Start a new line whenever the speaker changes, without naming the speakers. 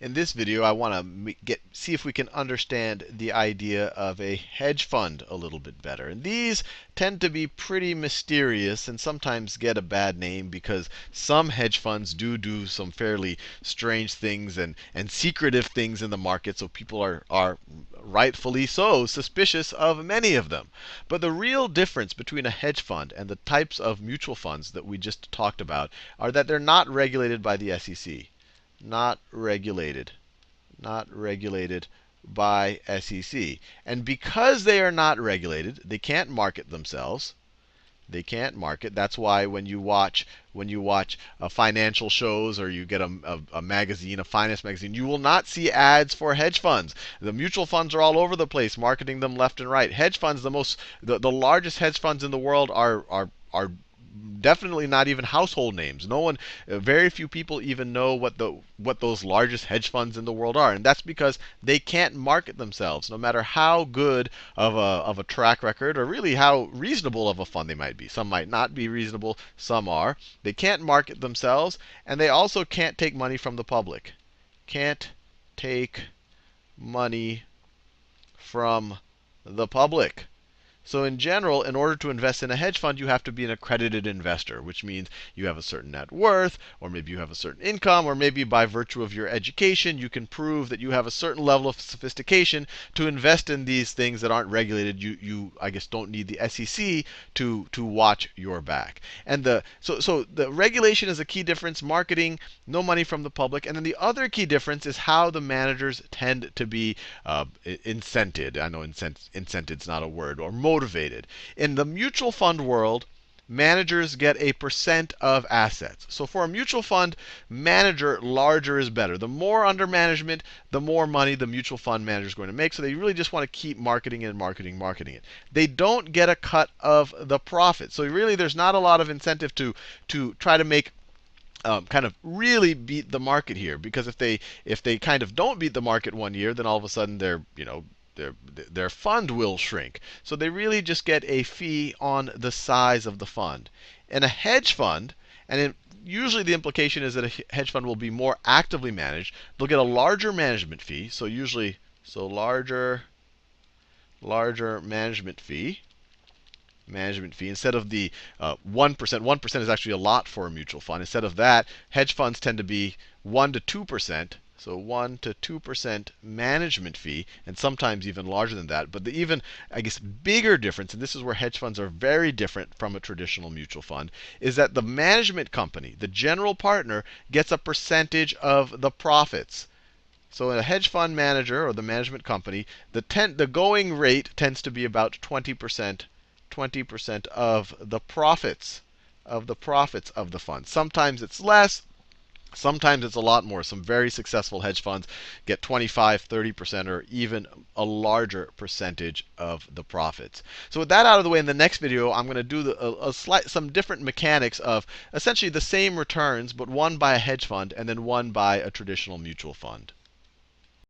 In this video, I want to see if we can understand the idea of a hedge fund a little bit better. And these tend to be pretty mysterious and sometimes get a bad name because some hedge funds do some fairly strange things and secretive things in the market. So people are rightfully so suspicious of many of them. But the real difference between a hedge fund and the types of mutual funds that we just talked about are that they're not regulated by the SEC. Not regulated by SEC. And because they are not regulated, they can't market themselves. They can't market. That's why when you watch financial shows or you get a magazine, a finance magazine, you will not see ads for hedge funds. The mutual funds are all over the place, marketing them left and right. Hedge funds, the largest hedge funds in the world are definitely not even household names. No one, very few people even know what those largest hedge funds in the world are, and that's because they can't market themselves, no matter how good of a track record or really how reasonable of a fund they might be. Some might not be reasonable, some are. They can't market themselves, and they also can't take money from the public. Can't take money from the public. So in general, in order to invest in a hedge fund, you have to be an accredited investor, which means you have a certain net worth, or maybe you have a certain income, or maybe by virtue of your education, you can prove that you have a certain level of sophistication to invest in these things that aren't regulated. You I guess, don't need the SEC to watch your back. And so the regulation is a key difference. Marketing, no money from the public. And then the other key difference is how the managers tend to be incented. I know incented's not a word, or motivated. In the mutual fund world, managers get a percent of assets. So for a mutual fund manager, larger is better. The more under management, the more money the mutual fund manager is going to make. So they really just want to keep marketing it, marketing it. They don't get a cut of the profit. So really, there's not a lot of incentive to try to make kind of really beat the market here, because if they kind of don't beat the market one year, then all of a sudden their fund will shrink. So they really just get a fee on the size of the fund. In a hedge fund, usually the implication is that a hedge fund will be more actively managed. They'll get a larger management fee. So usually, larger management fee. Instead of the 1%. 1% is actually a lot for a mutual fund. Instead of that, hedge funds tend to be 1 to 2%. So 1 to 2% management fee, and sometimes even larger than that. But the even, I guess, bigger difference, and this is where hedge funds are very different from a traditional mutual fund, is that the management company, the general partner, gets a percentage of the profits. So a hedge fund manager, or the management company, the going rate tends to be about 20% of the profits of the fund. Sometimes it's less. Sometimes it's a lot more. Some very successful hedge funds get 25, 30%, or even a larger percentage of the profits. So with that out of the way, in the next video, I'm going to do some different mechanics of essentially the same returns, but one by a hedge fund and then one by a traditional mutual fund.